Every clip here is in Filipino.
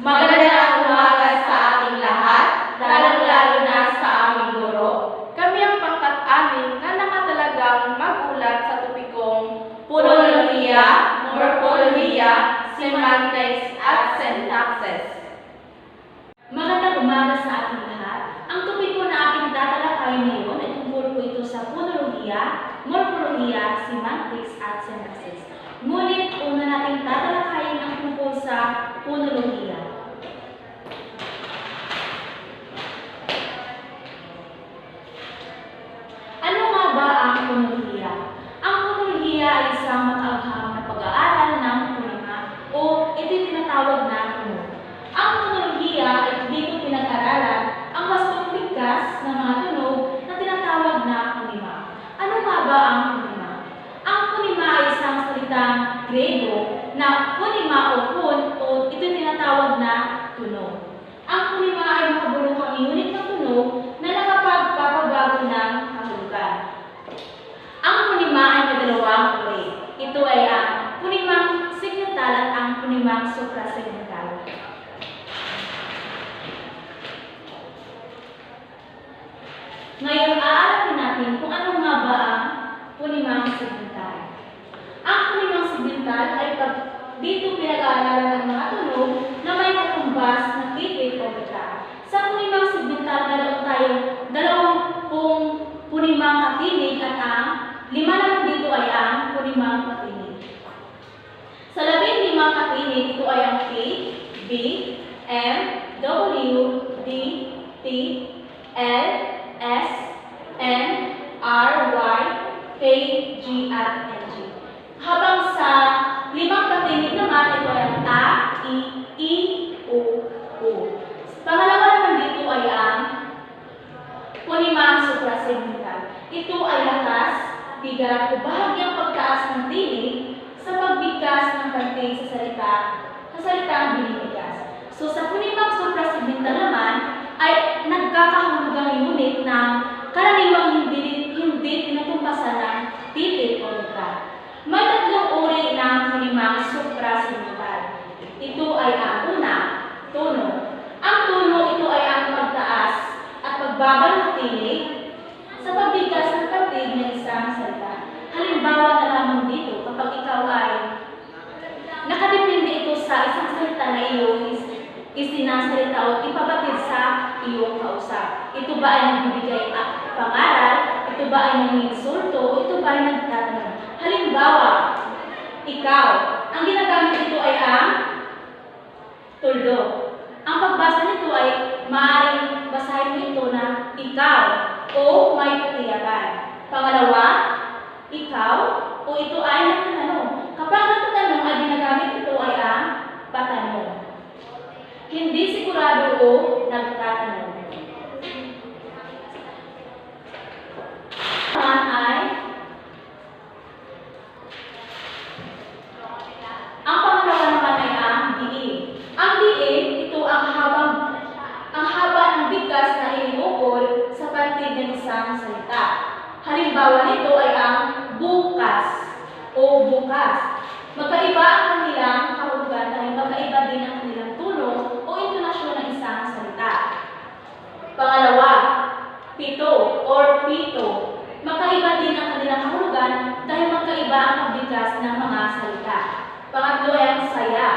Magandang umaga sa ating lahat, lalong-lalo na sa aming guro. Kami ang pangkat-anim na nakatalagang magulat sa topikong Phonolohiya, Morpholohiya, Semantics at Syntaxes. Magandang umaga sa ating lahat. Ang topiko na ating tatalakayin ngayon ay tungkol po ito sa phonolohiya, morpholohiya, semantics at syntaxes. Ngunit una nating tatalakayin ang tungkol sa phonolohiya. Ano nga ba ang phonolohiya? Ang phonolohiya ay isang makaagham na pag-aaral ng punima o ito tinatawag na tunog. Ang phonolohiya ay dito pinag-aralan ang mas mabigkas na mga tunog na tinatawag na punima. Ano nga ba ang punima? Ang punima ay isang salitang Grego na punima o pun o ito tinatawag na tunog. Ang punima ay makabuluhang unit ng tunog na nakapagpapabago ng kahulugan. Ang punima ay may dalawang uri. Ito ay ang punimang segmental at ang punimang suprasegmental. Ngayon, aalamin natin kung ano nga ba ang punimang segmental. Ang punimang segmental ay pag dito pinag-aaralan ng mga tunog na may katumbas na titik o bita. Sa punimang segmental, meron tayong dalawampung punimang katinig at ang lima naman dito ay ang punimang katinig. Sa 15 katinig, ito ay ang P, B, M, W, D, T, L, S, N, R, Y, K, G, at N, G. Habang sa limang katinig naman, ito ay ang A, I, O, U. Pangalawa naman dito ay ang punimang suprasegmental. Ito ay lakas, bigat o bahagyang pagtaas ng tinig sa pagbigkas ng kanting sa salitang binibigas. So sa punimang suprasegmental naman, ay nagkakahulugang unit na karaniwang hindi tinutumpasan ng titik o letra. May tatlong uri ng punimang suprasegmental. Ito ay ang una, tono. Ang tono ito ay ang pagtaas at pagbaba ng tinig sa pagbigkas ng kantig ng isang salita. Halimbawa na lamang dito kapag ikaw ay nakadepende ito sa isang salita na iyong isinasalita o ipabatid sa iyong kausap. Ito ba ay nagbibigay pangaral? Ito ba ay nanginsulto? O ito ba ay nagtatanong? Halimbawa, ikaw, ang ginagamit ito ay ang tuldo. Ang pagbasa nito ay maaaring basahin mo ito na ikaw o may katiyakan. Pangalawa, ikaw o ito ay nagtatanong. Kapag nagtatanong ay ginagamit ito ay ang patanong. Hindi sigurado o nagtatanong. Ang pangalawa naman ay ang diin. Ang diin, ito ang haba ng bigkas na iniukol sa kantig ng isang salita. Halimbawa nito ay ang bukas o bukas. Magkaiba ang kanilang kahulugan dahil magkaiba din ang kanilang tunog o intonasyon ng isang salita. Pangalawa, pito or pito. Magkaiba din ang kanilang kahulugan dahil magkaiba ang pagbigkas ng mga salita. Pangatlo ay ang saya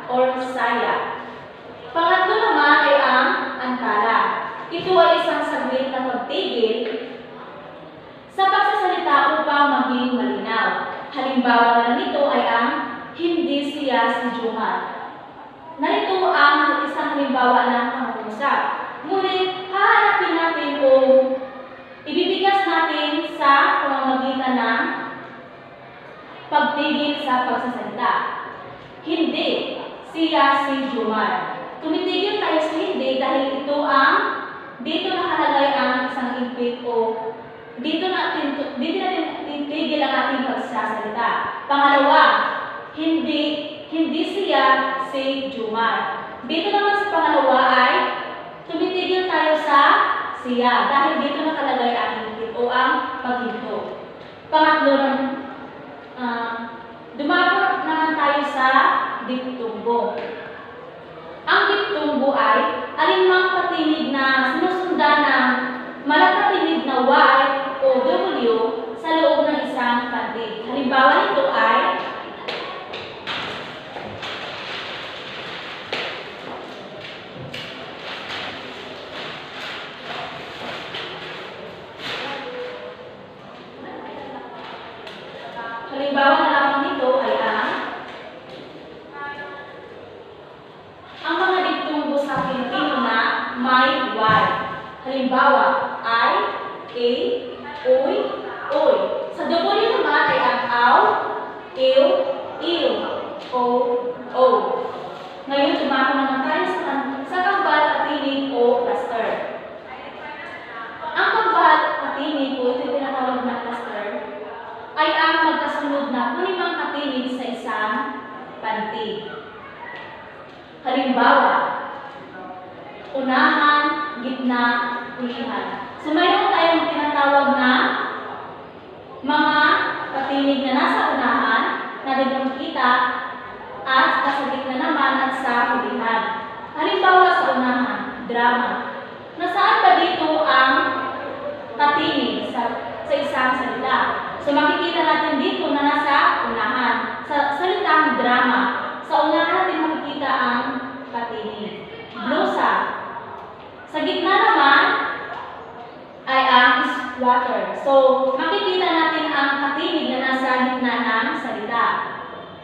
or saya. Pangatlo naman ay ang antala. Ito ay isang saglit na pagtigil sa pagsasalita upang maging malinaw. Halimbawa na nito ay ang hindi siya si Jumar. Narito ang isang halimbawa ng pangungusap. Ngunit hahanapin natin o ibibigas natin sa pamamagitan ng pagtigil sa pagsasalita. Hindi siya si Jumar. Tumitigil tayo sa hindi dahil dito nakalagay ang isang impit o dito natin titigil ang ating pagsasalita. Pangalawa, hindi siya si Jumar. Dito naman sa pangalawa ay tumitigil tayo sa siya dahil dito nakalagay ang impit o ang paghinto. Pangatlo, dumapot naman tayo sa diptunggo. Ang alinmang patinig na sinusundan ng malapatinig na Y o W sa loob ng isang pantig. Halimbawa nito ay halimbawa na lamang nito ay ang mga digtunggo sa Pilipino na may Y. Halimbawa, I, A, Uy, Oy. Sa W naman ay ang aw, ew, ew, o, o. Ngayon, dumako naman tayo sa kambal at tinig o cluster. Ang kambal at tinig o ito tinatawag na cluster ay ang magkasunod na kunimang katinig sa isang pantig. Halimbawa, unahan, gitna, hulihan. So mayroon tayong tinatawag na mga katinig na nasa unahan natin makikita at nasa gitna naman at sa hulihan. Halimbawa sa unahan, drama. Nasaan ba dito ang katinig sa isang salita? So makikita natin dito na nasa unahan. Sa salitang drama, sa unahan natin makikita ang katinig. Blusa. Sa gitna naman ay ang squatter. So makikita natin ang katinig na nasa gitna ng salita.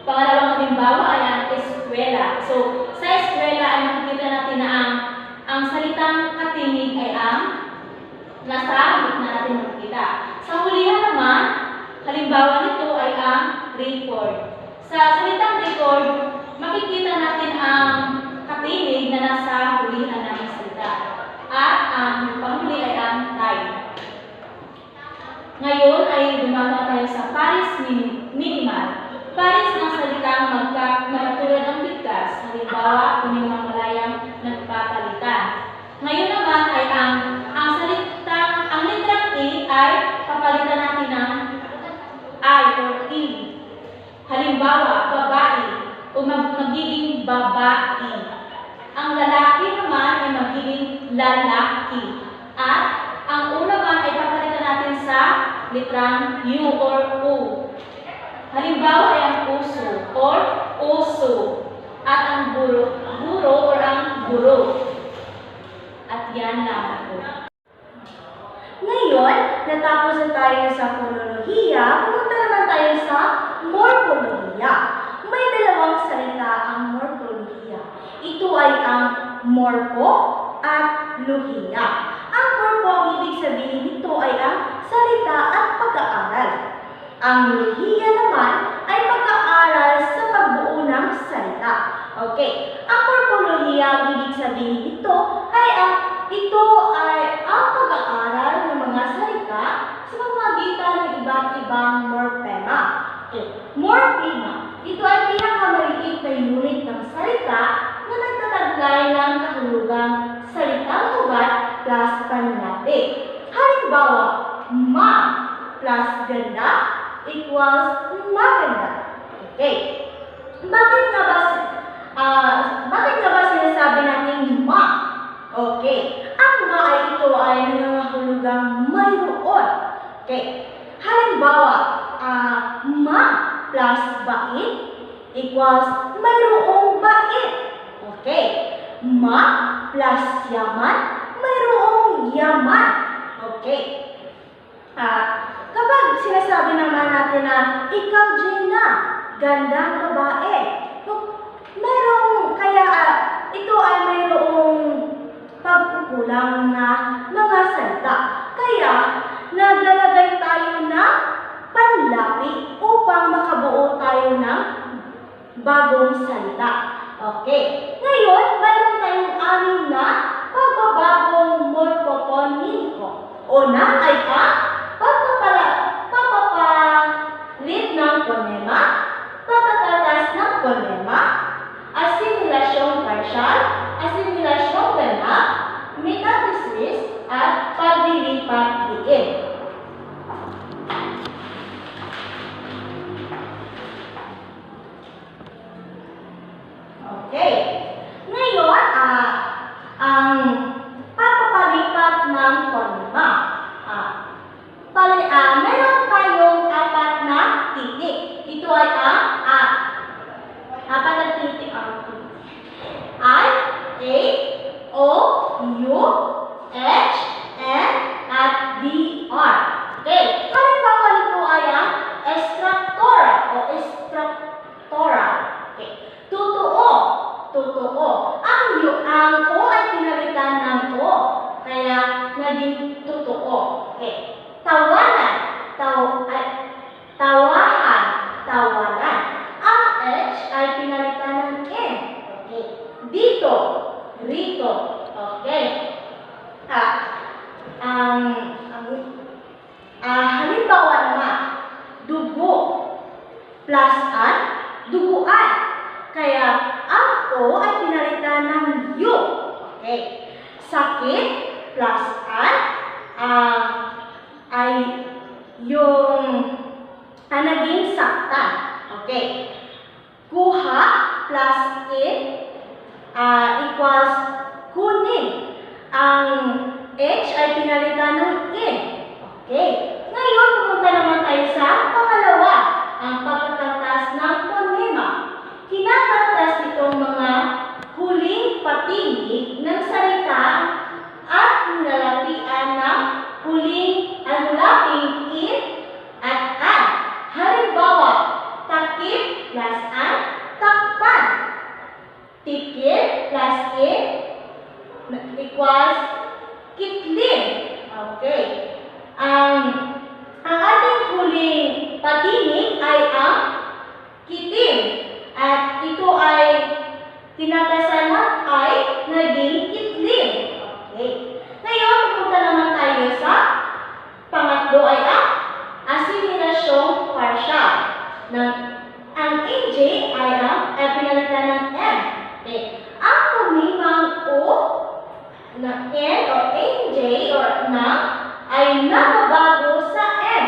Pangalawang halimbawa ay ang eskwela. So sa eskwela ay makikita natin na ang salitang katinig ay ang nasa gitna natin makikita. Sa hulihan naman, halimbawa nito ay ang record. Sa salitang record, makikita natin ang katinig na nasa hulihan ng salita. At ang panghuli ay ang time. Ngayon ay dumama tayo sa Paris minimal. Paris ng salitang magkatulad ng bigkas. Halimbawa, kunimang malayang nagpapalitan. Ngayon naman ay ang litrang E ay papalitan natin ng I or E. Halimbawa, babae o magiging babae. Ang lalaki naman ay magiging lalaki. At ang una naman ay papalitan natin sa litrang U or U. Halimbawa ay ang uso or uso. At ang guro or ang guro. At yan lamang po. Ngayon, natapos na tayo sa fonolohiya, pumunta naman tayo sa morpolohiya. May dalawang salita ang morpolohiya. Ito ay ang morpo at lohiya. Ang morpo, ang ibig sabihin nito ay ang salita at pag-aaral. Ang lohiya naman ay pag-aaral sa pagbuo ng salita. Okay, ang morpolohiya, ang ibig sabihin nito ay ang pag-aaral ng mga salita sa pamamagitan ng iba't ibang morphema. Okay. Morphema, ito ay pinakamaliit na unit ng salita na nagtataglay ng kahulugang salitang ugat plus panlati. Halimbawa, ma plus ganda equals maganda. Okay. Bakit nga ba sinasabi natin ma? Okay. Ang ma ay ito ay nangangahulugang mayroon. Okay. Halimbawa, ma plus bait equals mayroong bait. Okay. Ma plus yaman, mayroong yaman. Okay. Kapag sinasabi naman natin na ikaw, Gina, gandang babae, ito ay mayroong pagkukulang na mga salita. Kaya, naglalagay tayo ng panlapi upang makabuo tayo ng bagong salita. Okay. Ngayon, mayroon tayong 6 na pagbabagong morpoponimiko. Una ay ang papapalit ng ponema, pagkatatas ng ponema, asimilasyong partial, asimilasyong ganap, metathesis, at paglilipat-liit. Okay. Ngayon, ang ang O ay pinalitan ng O. Kaya naging totoo. Okay. Tawanan. Tawahan. Tawanan. Ang H ay pinalitan ng N. Okay. Dito. Rito. Okay. Halimbawa naman, dugo plus an, duguan. Kaya ang O ay pinalitan ng U. Okay. Sakit plus an ay yung naging saktan. Okay. Kuha plus in equals kunin. Ang H ay pinalitan ng in. Okay. Ngayon, pumunta naman tayo sa pangalawa, ang pagkakantas ng ponema. Kinakantas itong mga huling patinig ng salita at nilalapian ng huling alulaping in at an. Halimbawa, takip plus an, takpan. Tikip plus in equals kitlin. Okay. Ang ating huling patinig ay ang kitim. At ito ay tinakasalan ay naging kitlin. Okay. Ngayon, pupunta naman tayo sa pangatlo ay ang asimilasyong partial. Ang AJ ay ang pinalitan ng M. Okay. Ang pumimang O na N o AJ o na ay nababago sa M.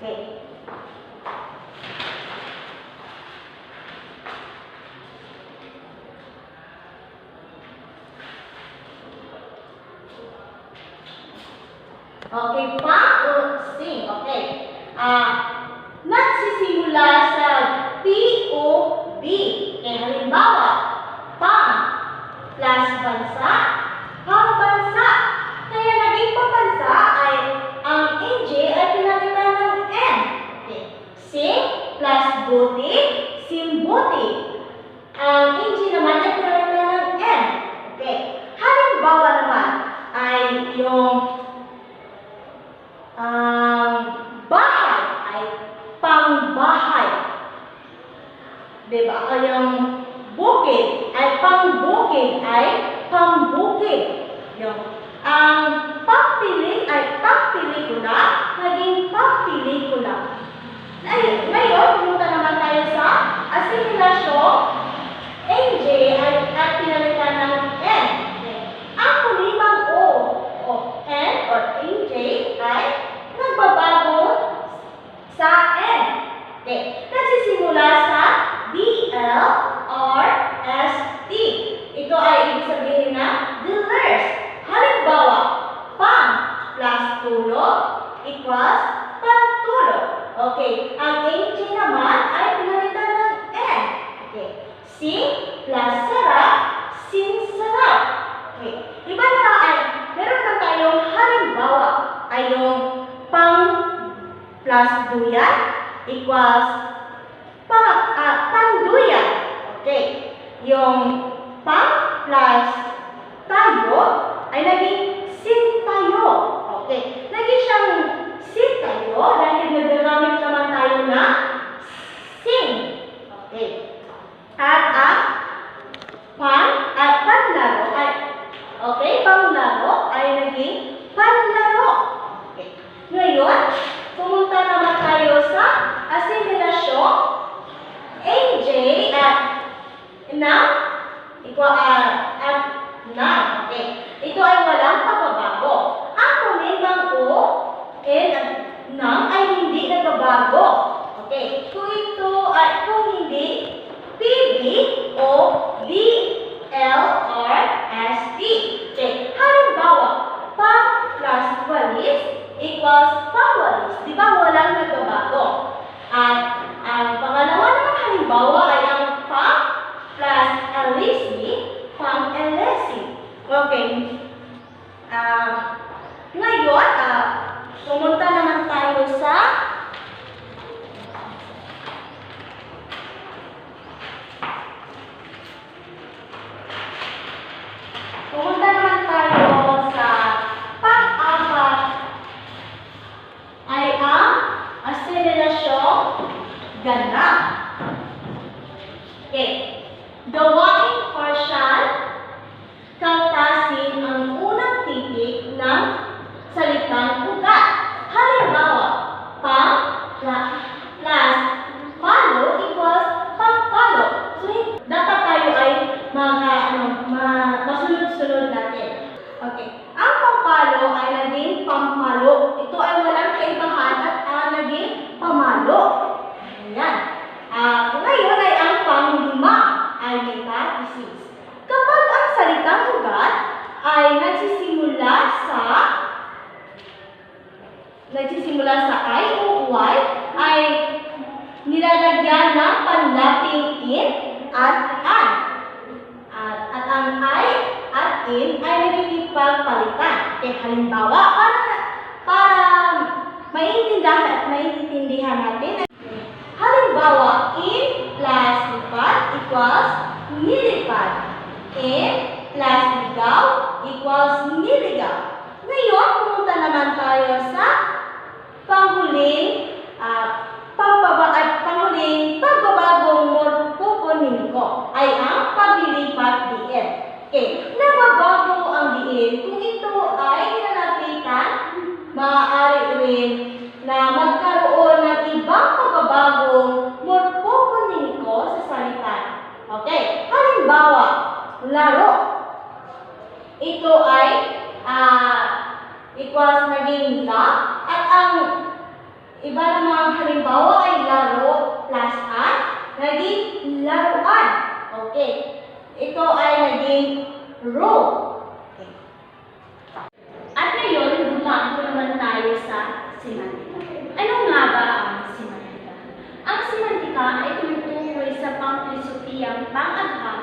Okay. Okay, pang o sing. Okay. Nagsisimula sa P-O-B. Okay, halimbawa, pang plus bansa, pambansa. Kaya naging pambansa ay ang NJ ay pinalitan ng N. Okay. Sing plus buti, simbuti. Ang NJ naman ay pinalitan ng N. Okay. Halimbawa naman ay yung bahay ay pangbahay. Diba? Yung bukid ay pangbukid ay pangbukid. Yung pagpili ay pagpelikula, naging pagpelikula. Ngayon, pumunta naman tayo sa asimilasyon. NJ ay pinalitan ng N. Ang kulimang O N or NJ ay nagbabago sa N. Okay. Nagsisimula sa DL or ST. Ito ay ibig sabihin na dealers. Halimbawa, pang plus tulog equals pantulog. Okay. Ang NJ naman ay pinalitan ng N. Okay. Sing plus sarap, sing sarap. Okay. Iba na ay, meron na tayong halimbawa ay yung pang plus duyan equals panduyan. Okay. Yung pang plus tayo ay naging sintayo. Okay. Naging siyang sintayo dahil nagagamit naman tayo na sing. Okay. At ang panlaro ay panglaro ay naging panlaro. Okay. Ngayon, pumunta naman tayo sa asimilasyon. AJ at na Okay. Ito ay walang pagbabago. Ang kulimang O and na ay hindi nagbabago. Okay. Kung hindi PB o DL or ST. Okay. Halimbawa, pang plus walis equals pangwalis. Di ba walang nagbabago? At ang pangalawa ng halimbawa ay ang pang plus alisi, pang elesi. Okay. Ngayon, pumunta naman tayo sa ay nagsisimula sa I o Y ay nilalagyan ng panlaping in at an. At ang I at in ay nagkikipagpalitan. Halimbawa, para maintindihan natin. Halimbawa, in plus lipad equals nilipad. In plus ligaw equals niligaw. Ngayon, pumunta naman tayo sa panghuling pagbabagong morpoponimiko ay ang paglilipat diin. Okay, nababago ang diin kung ito ay kinalapitan, maaari rin na magkaroon ng ibang pagbabagong morpoponimiko sa salita. Okay, halimbawa, laro. Ito ay equals naging la, at ang iba namang halimbawa ay laro plus an, naging laruan. Okay, ito ay naging row. Okay. At ngayon, dumako naman tayo sa semantika. Ano nga ba ang semantika? Ang semantika ay tumutukoy sa pangfilosofiyang pang-agham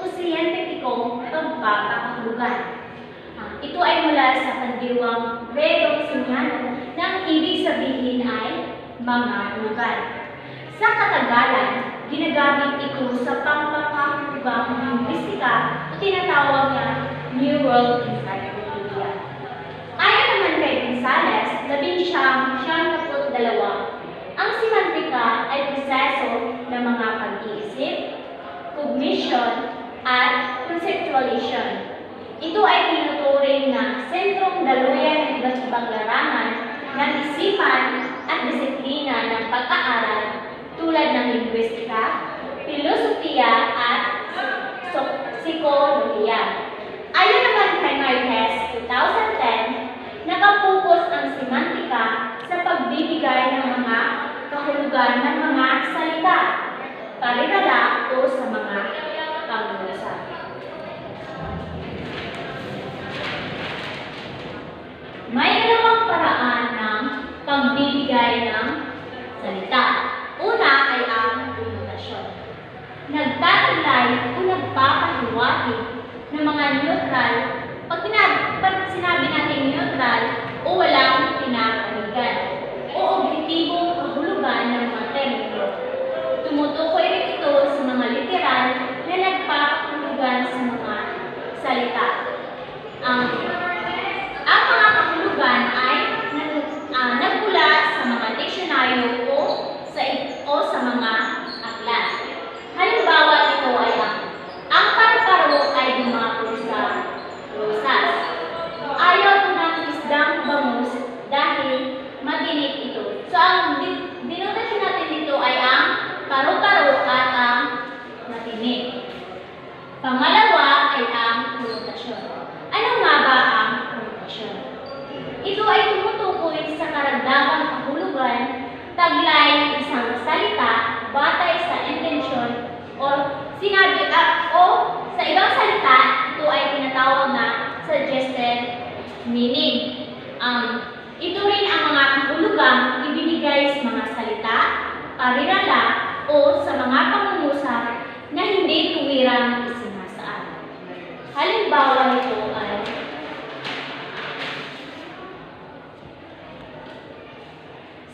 o siyentipikong pagpapahulugan. Ito ay mula sa pandiwang Gregong Semyano na ang ibig sabihin ay mga hulugan. Sa katagalan, ginagamit ito sa pangpapahulugang linguistika o tinatawag na New World Encyclopedia. Ayon naman kay Gonzales, 1972, ang semantika ay proseso ng mga pag-iisip, cognition, at conceptualization. Ito ay tinuturing na sentrong daluyan ng iba't ibang larangan ng isipan at disiplina ng pag-aaral tulad ng linguistika, filosofiya at psikolohiya. Ayon naman kay Marquez 2010, nakapokus ang semantika sa pagbibigay ng mga kahulugan ng mga salita, parirala o sa mga pangungusap. May dalawang paraan ng pagbibigay ng salita. Una ay ang denotasyon. Nagtatalay o nagpapahiwatig ng mga neutral. Pag sinabi natin neutral o walang pinapaligan o objektibong kahulugan ng mga termino. Tumutukoy rin ito sa mga literal na nagpapahulugan sa mga salita. Ang mga kahulugan ay nagmula sa mga diksyonaryo o sa mga aklat. Halimbawa nito ay ang paru-paro ay dumako sa rosas. Ayaw ko ng isdang bangus dahil matinik ito. So ang denotasyon natin dito ay ang paru-paro at ang matinik. Pangalawa ay ang konotasyon. Ano nga ba ang konotasyon? Ito ay tumutukoy sa karagdagang kahulugan, taglay isang salita batay sa intensyon o sinabi o sa ibang salita, ito ay tinatawag na suggested meaning. Ito rin ang mga kahulugang ibinigay sa mga salita, parirala o sa mga pangungusap na hindi tuwirang isinasaan. Halimbawa nito ay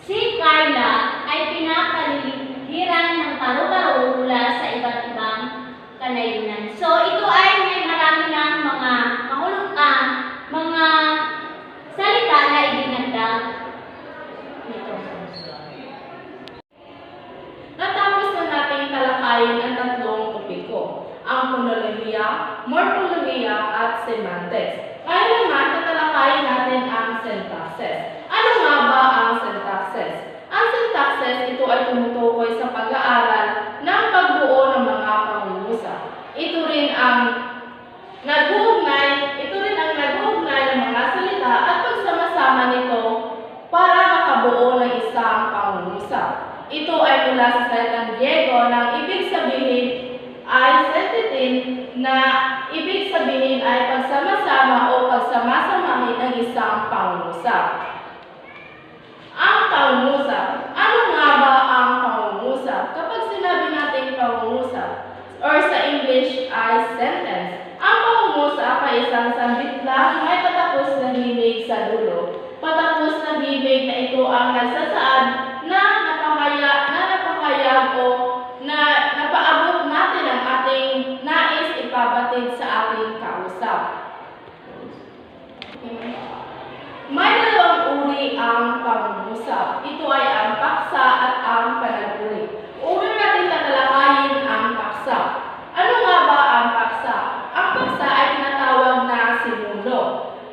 si Carla ay pinapaligiran ng paru-paro mula sa iba't ibang kanayunan. So ito ay may marami ng mga kahulugan, mga salita na ibinagdag nito. Natapos na natin talakayin ang tatlong topiko, ang phonolohiya, morpholohiya, at semantics. Ngayon naman, tatalakayin natin ang syntaxes. Ano nga ba ang syntaxes? Ang syntaxes, ito ay tumutukoy sa pag-aaral ng pagbuo ng mga pangungusap. Ito rin ang nag-uugnay ng mga salita at pagsama-sama nito para makabuo ng isang pangungusap. Ito ay mula sa salitang Griego na ibig sabihin ay synthetin na ibig sabihin sabihin ay pagsama-sama o pagsamasamahin ng isang pangungusap. Ang pangungusap. Ano nga ba ang pangungusap? Kapag sinabi natin pangungusap, or sa English ay sentence, ang pangungusap ay isang sambit lang may patapos na bibig sa dulo. Patapos na bibig na ito ang nagsasaad na napahayag o na napaabot natin ang ating nais ipabatid sa ating kausap. May dalawang uri ang pangungusap. Ito ay ang paksa at ang panaguri. Una natin tatalakayin ang paksa. Ano nga ba ang paksa? Ang paksa ay tinatawag na sinuno.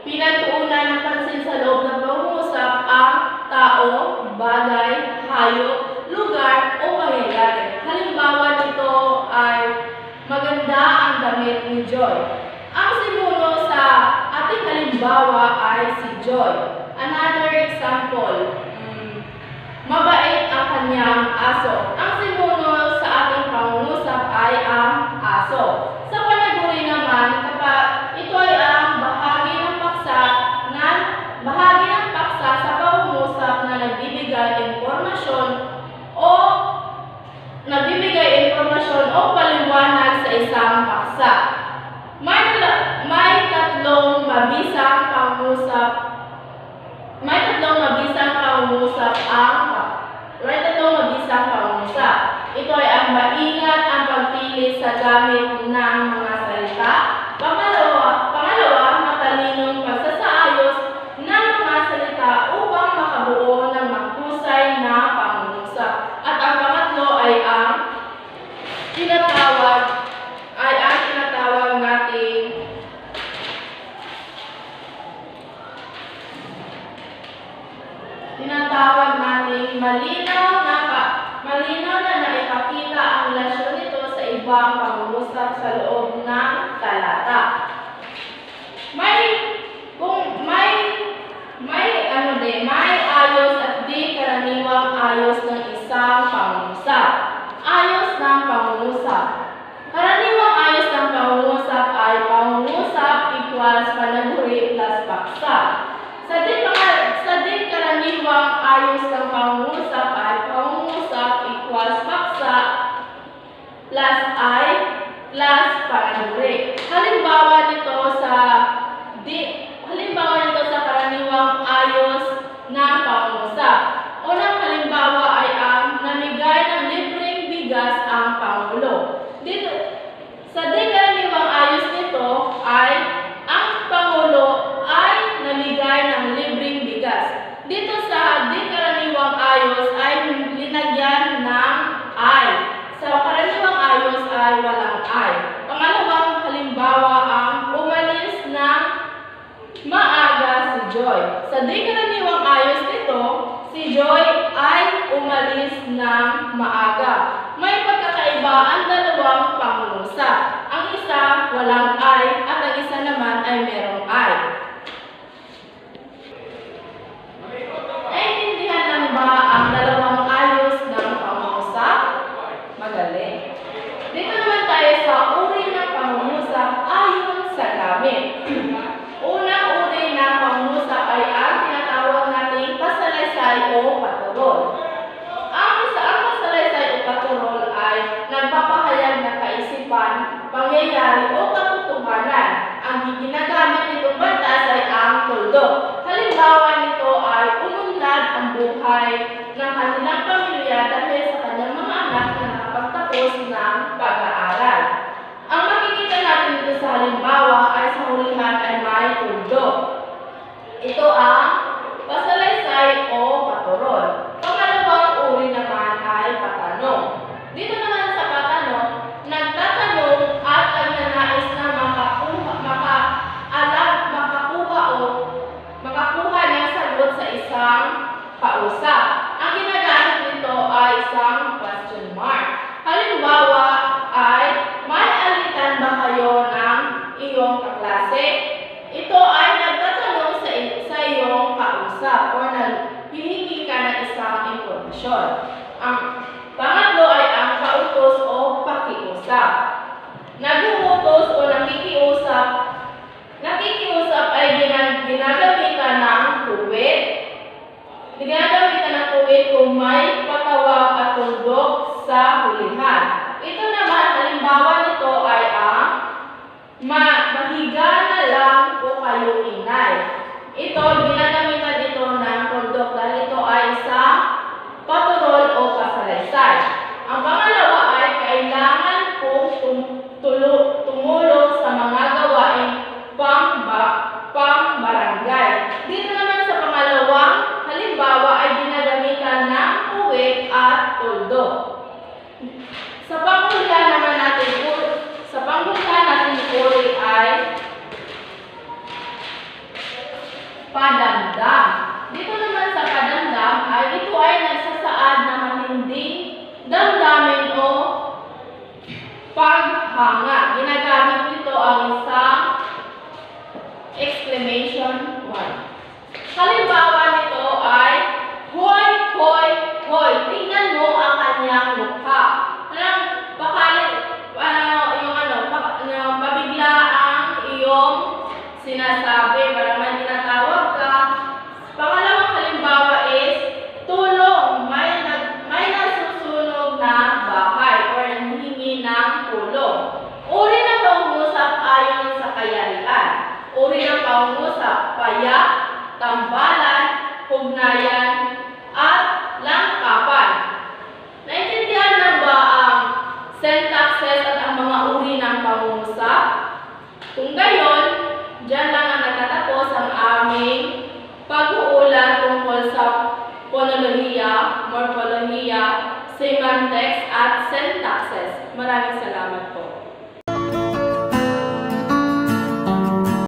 Pinagtuunan ng pansin sa loob ng pangungusap ang tao, bagay, hayop, lugar o pangyayari. Halimbawa nito ay maganda ang damit ni Joy. Ang sinuno sa ating halimbawa ay si Joy. Another example, mabait ang kanyang aso. Ang sinuno sa ating pangungusap ay ang aso. Sa panaguri naman, kapag ito ay ang bahagi ng paksa sa pangungusap na nagbibigay impormasyon o paliwanag sa isang paksa. May tatlong mabisang pangungusap Ito ay ang maingat ang pagpili sa gamit ng mga salita. Pangalawa, matalinong pagsasaayos ng mga salita upang makabuo ng mahusay na pangungusap. At ang pangatlo ay ang tinatawag nating malinaw na naipakita ang relasyon nito sa ibang pangungusap sa loob ng talata. May ayos at di karaniwang ayos ng isang pangungusap. Ayos ng pangungusap. Karaniwang ayos ng pangungusap ay pangungusap equals panaguri plus paksa. Sa di karaniwang ayos ng pangungusap ay pangungusap equals paksa plus I plus panaguri. Halimbawa nito sa karaniwang ayos ng pangungusap. Unang halimbawa ay ang namigay ng libreng bigas ang pangulo. Dito, sa di karaniwang ayos nito ay ang pangulo ay namigay ng libreng bigas. Dito sa di karaniwang ayos ay linagyan ng I. Sa karaniwang ayos ay walang I. Pangalawang halimbawa ang umalis ng maaga si Joy. Sa di karaniwang ayos nito, si Joy ay umalis ng maaga. May pagkakaiba ang dalawang pangungusap. Ang isa walang I at ang isa naman ay merong I. Naintindihan lang ba ang dalawang ayos ng pangungusap? Magaling. Dito naman tayo sa uri ng pangungusap ayon sa gamit. Unang uri ng pangungusap ay ang tinatawag nating pasalaysay o paturol. Ang pasalaysay o paturol ay nagpapahayag ng kaisipan, pangyayari o katotohanan. Ang ginagamit nitong batas ay ang tuldok. Halimbawa nito ay umunlad ang buhay ng kanilang pamilya dahil sa kanyang mga anak na nakapagtapos ng pag-aaral. Ang makikita natin dito sa halimbawa ay sa hulihan ay may tuldok. Ito ang pasalaysay o paturol. Pangalawang uri naman ay patanong. Dito naman sa patanong, nagtatanong at nagnanais na makakuha ng sagot sa isang kausap. Ang ginagamit nito ay isang question mark. Halimbawa ay, may alitan ba kayo ng iyong kaklase? Ito ay nagtatanong sa iyong kausap o naghihingi ka ng isang impormasyon. Ang pangatlo ay ang pautos o pakiusap. Nag-uutos o nakikiusap Ito, ginagamitan dito ng tuldok dahil ito ay isang paturol o kasalaysay. Ang pangalawa ay kailangan kong tumulong sa mga gawain pang-barangay. Dito naman sa pangalawang halimbawa ay ginagamitan ng uwit at tuldok. Sa panghulihan natin uri ay padamdam. Dito naman sa padamdam ay ito ay nagsasaad na matinding damdamin o paghanga. Ginagamit nito ang isang exclamation mark. Halimbawa nito ay hoy, hoy, hoy. Tingnan mo ang kanyang mukha. Mabigla ang iyong sinasabi para man tinatawag ka. Pangalawang halimbawa is tulong. May nasusunog na bahay or nanghihingi ng tulong. Uri ng pangungusap ayon sa kayarian. Uri ng pangungusap, payak, tambalan, hugnayan, at langkapan. Naintindihan na ba ang syntaxes at ang mga uri ng pangungusap? Kung gayon, dyan lang ang natatapos ang aming pag-uulat tungkol sa phonolohiya, morpholohiya, semantics at syntaxes. Maraming salamat po.